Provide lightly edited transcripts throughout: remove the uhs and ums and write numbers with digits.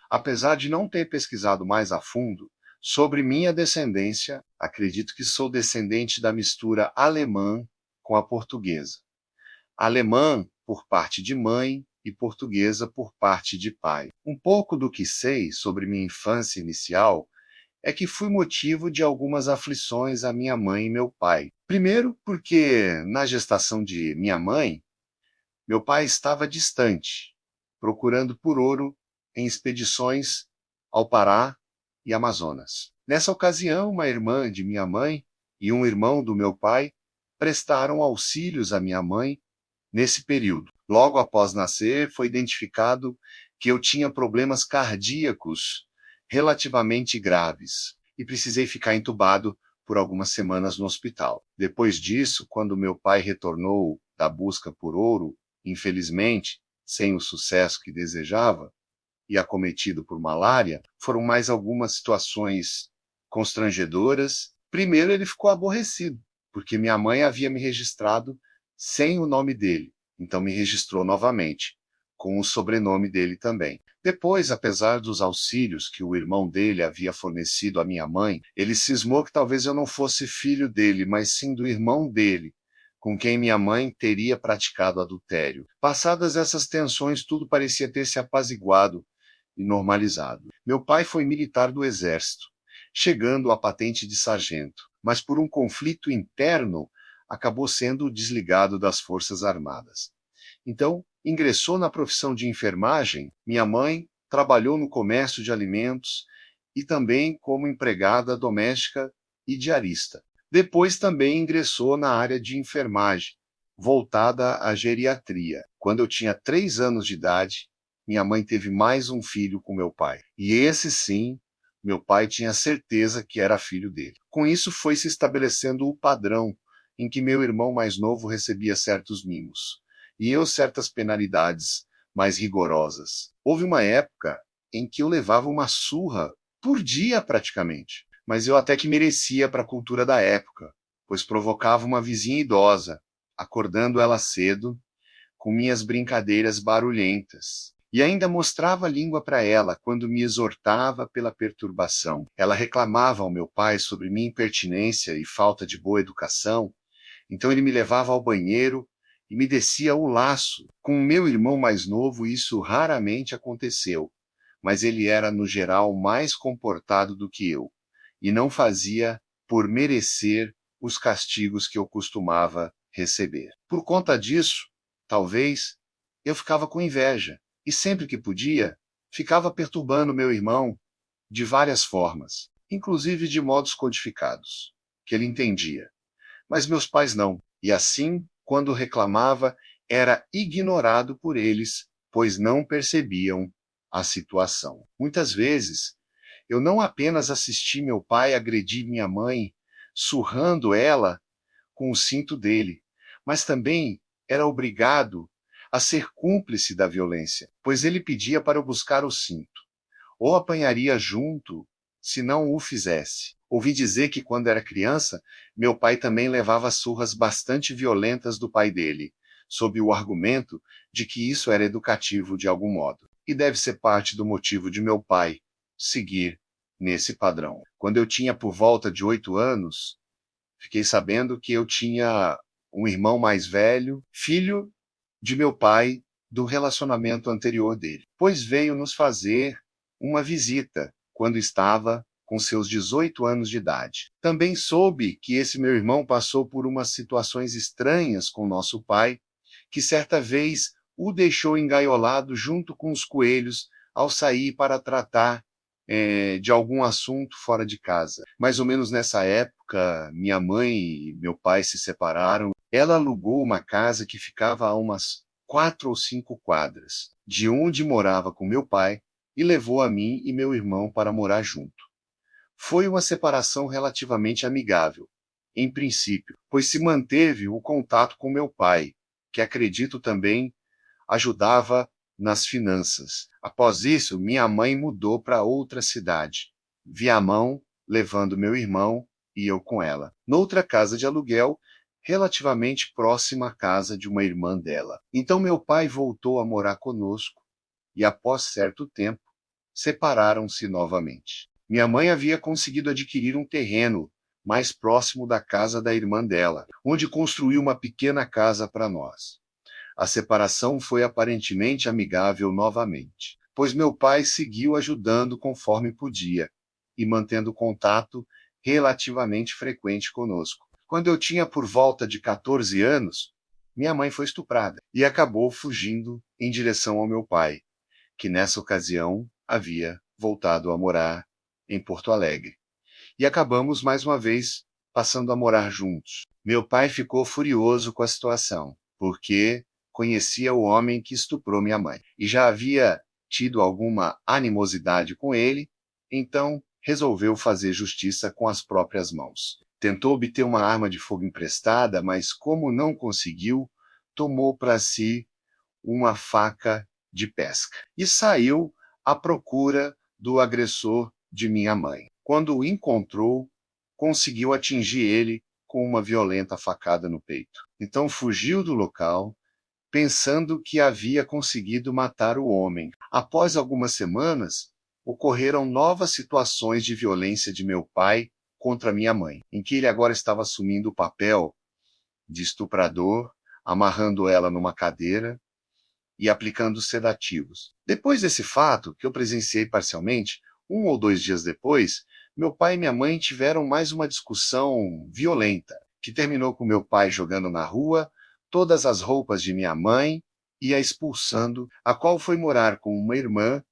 Apesar de não ter pesquisado mais a fundo sobre minha descendência, acredito que sou descendente da mistura alemã com a portuguesa. Alemã por parte de mãe e portuguesa por parte de pai. Um pouco do que sei sobre minha infância inicial é que fui motivo de algumas aflições a minha mãe e meu pai. Primeiro, porque na gestação de minha mãe, meu pai estava distante, procurando por ouro em expedições ao Pará e Amazonas. Nessa ocasião, uma irmã de minha mãe e um irmão do meu pai prestaram auxílios à minha mãe nesse período. Logo após nascer, foi identificado que eu tinha problemas cardíacos relativamente graves e precisei ficar entubado por algumas semanas no hospital. Depois disso, quando meu pai retornou da busca por ouro, infelizmente, sem o sucesso que desejava, e acometido por malária, foram mais algumas situações constrangedoras. Primeiro, ele ficou aborrecido, porque minha mãe havia me registrado sem o nome dele, então me registrou novamente, com o sobrenome dele também. Depois, apesar dos auxílios que o irmão dele havia fornecido à minha mãe, ele cismou que talvez eu não fosse filho dele, mas sim do irmão dele, com quem minha mãe teria praticado adultério. Passadas essas tensões, tudo parecia ter se apaziguado e normalizado. Meu pai foi militar do Exército, chegando à patente de sargento, mas por um conflito interno acabou sendo desligado das Forças Armadas. Então, ingressou na profissão de enfermagem. Minha mãe trabalhou no comércio de alimentos e também como empregada doméstica e diarista. Depois também ingressou na área de enfermagem, voltada à geriatria. Quando eu tinha 3 anos de idade, minha mãe teve mais um filho com meu pai. E esse sim, meu pai tinha certeza que era filho dele. Com isso foi se estabelecendo o padrão em que meu irmão mais novo recebia certos mimos e eu certas penalidades mais rigorosas. Houve uma época em que eu levava uma surra por dia praticamente, mas eu até que merecia para a cultura da época, pois provocava uma vizinha idosa, acordando ela cedo, com minhas brincadeiras barulhentas. E ainda mostrava a língua para ela quando me exortava pela perturbação. Ela reclamava ao meu pai sobre minha impertinência e falta de boa educação, então ele me levava ao banheiro e me descia o laço. Com o meu irmão mais novo, isso raramente aconteceu, mas ele era, no geral, mais comportado do que eu, e não fazia por merecer os castigos que eu costumava receber. Por conta disso, talvez, eu ficava com inveja, e sempre que podia, ficava perturbando meu irmão de várias formas, inclusive de modos codificados, que ele entendia. Mas meus pais não, e assim, quando reclamava, era ignorado por eles, pois não percebiam a situação. Muitas vezes, eu não apenas assisti meu pai agredir minha mãe, surrando ela com o cinto dele, mas também era obrigado a ser cúmplice da violência, pois ele pedia para eu buscar o cinto, ou apanharia junto se não o fizesse. Ouvi dizer que quando era criança, meu pai também levava surras bastante violentas do pai dele, sob o argumento de que isso era educativo de algum modo. E deve ser parte do motivo de meu pai seguir nesse padrão. Quando eu tinha por volta de 8 anos, fiquei sabendo que eu tinha um irmão mais velho, filho de meu pai, do relacionamento anterior dele, pois veio nos fazer uma visita quando estava com seus 18 anos de idade. Também soube que esse meu irmão passou por umas situações estranhas com nosso pai, que certa vez o deixou engaiolado junto com os coelhos ao sair para tratar de algum assunto fora de casa. Mais ou menos nessa época, minha mãe e meu pai se separaram. Ela alugou uma casa que ficava a umas 4 ou 5 quadras de onde morava com meu pai e levou a mim e meu irmão para morar junto. Foi uma separação relativamente amigável, em princípio, pois se manteve o contato com meu pai, que acredito também ajudava nas finanças. Após isso, minha mãe mudou para outra cidade, Viamão, levando meu irmão e eu com ela, noutra casa de aluguel, relativamente próxima à casa de uma irmã dela. Então meu pai voltou a morar conosco e, após certo tempo, separaram-se novamente. Minha mãe havia conseguido adquirir um terreno mais próximo da casa da irmã dela, onde construiu uma pequena casa para nós. A separação foi aparentemente amigável novamente, pois meu pai seguiu ajudando conforme podia e mantendo contato relativamente frequente conosco. Quando eu tinha por volta de 14 anos, minha mãe foi estuprada e acabou fugindo em direção ao meu pai, que nessa ocasião havia voltado a morar em Porto Alegre. E acabamos mais uma vez passando a morar juntos. Meu pai ficou furioso com a situação, porque conhecia o homem que estuprou minha mãe e já havia tido alguma animosidade com ele, então resolveu fazer justiça com as próprias mãos. Tentou obter uma arma de fogo emprestada, mas como não conseguiu, tomou para si uma faca de pesca e saiu à procura do agressor de minha mãe. Quando o encontrou, conseguiu atingir ele com uma violenta facada no peito. Então fugiu do local, pensando que havia conseguido matar o homem. Após algumas semanas, ocorreram novas situações de violência de meu pai contra minha mãe, em que ele agora estava assumindo o papel de estuprador, amarrando ela numa cadeira e aplicando sedativos. Depois desse fato, que eu presenciei parcialmente, 1 ou 2 dias depois, meu pai e minha mãe tiveram mais uma discussão violenta, que terminou com meu pai jogando na rua todas as roupas de minha mãe e a expulsando, a qual foi morar com uma irmã.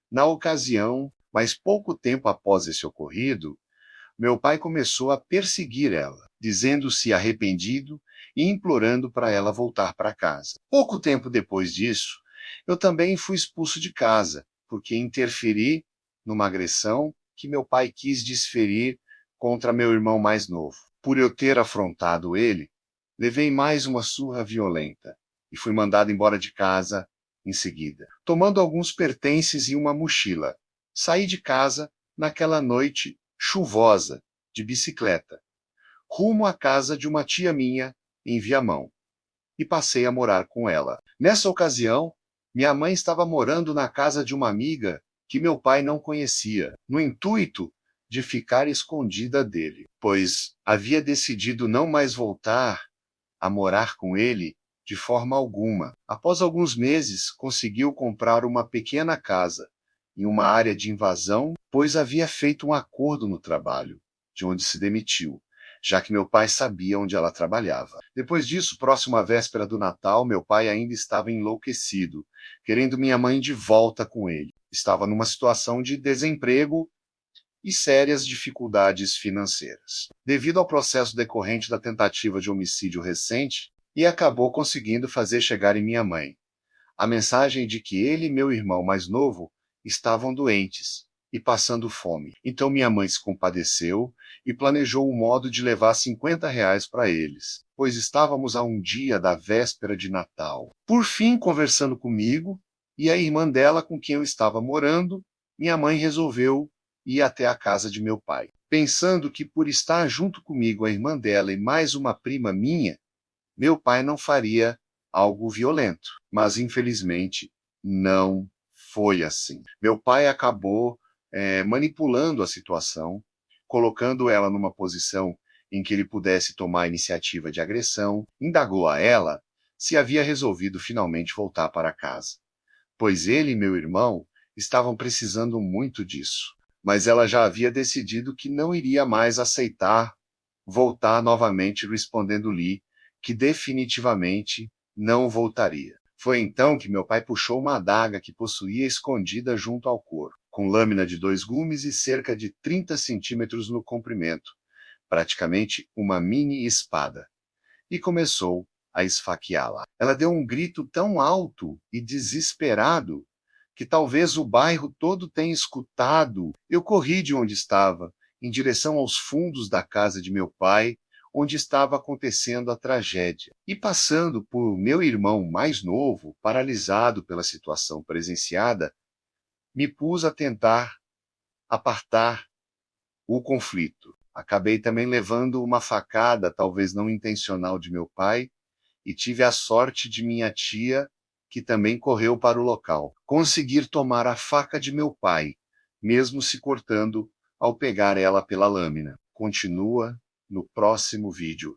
Na ocasião, mas pouco tempo após esse ocorrido, meu pai começou a perseguir ela, dizendo-se arrependido e implorando para ela voltar para casa. Pouco tempo depois disso, eu também fui expulso de casa, porque interferi numa agressão que meu pai quis desferir contra meu irmão mais novo. Por eu ter afrontado ele, levei mais uma surra violenta e fui mandado embora de casa em seguida, tomando alguns pertences e uma mochila. Saí de casa naquela noite chuvosa, de bicicleta, rumo à casa de uma tia minha em Viamão, e passei a morar com ela. Nessa ocasião, minha mãe estava morando na casa de uma amiga que meu pai não conhecia, no intuito de ficar escondida dele, pois havia decidido não mais voltar a morar com ele de forma alguma. Após alguns meses, conseguiu comprar uma pequena casa em uma área de invasão, pois havia feito um acordo no trabalho, de onde se demitiu, já que meu pai sabia onde ela trabalhava. Depois disso, próximo à véspera do Natal, meu pai ainda estava enlouquecido, querendo minha mãe de volta com ele. Estava numa situação de desemprego e sérias dificuldades financeiras, devido ao processo decorrente da tentativa de homicídio recente, e acabou conseguindo fazer chegar em minha mãe a mensagem de que ele e meu irmão mais novo estavam doentes e passando fome. Então minha mãe se compadeceu e planejou um modo de levar R$ 50 para eles, pois estávamos a um dia da véspera de Natal. Por fim, conversando comigo e a irmã dela com quem eu estava morando, minha mãe resolveu ir até a casa de meu pai, pensando que por estar junto comigo a irmã dela e mais uma prima minha, meu pai não faria algo violento. Mas, infelizmente, não foi assim. Meu pai acabou manipulando a situação, colocando ela numa posição em que ele pudesse tomar a iniciativa de agressão, indagou a ela se havia resolvido finalmente voltar para casa, pois ele e meu irmão estavam precisando muito disso. Mas ela já havia decidido que não iria mais aceitar voltar novamente, respondendo-lhe que definitivamente não voltaria. Foi então que meu pai puxou uma adaga que possuía escondida junto ao corpo, com lâmina de 2 gumes e cerca de 30 centímetros no comprimento, praticamente uma mini espada, e começou a esfaqueá-la. Ela deu um grito tão alto e desesperado que talvez o bairro todo tenha escutado. Eu corri de onde estava, em direção aos fundos da casa de meu pai, onde estava acontecendo a tragédia, e passando por meu irmão mais novo, paralisado pela situação presenciada, me pus a tentar apartar o conflito. Acabei também levando uma facada, talvez não intencional, de meu pai, e tive a sorte de minha tia, que também correu para o local, conseguir tomar a faca de meu pai, mesmo se cortando ao pegar ela pela lâmina. Continua no próximo vídeo.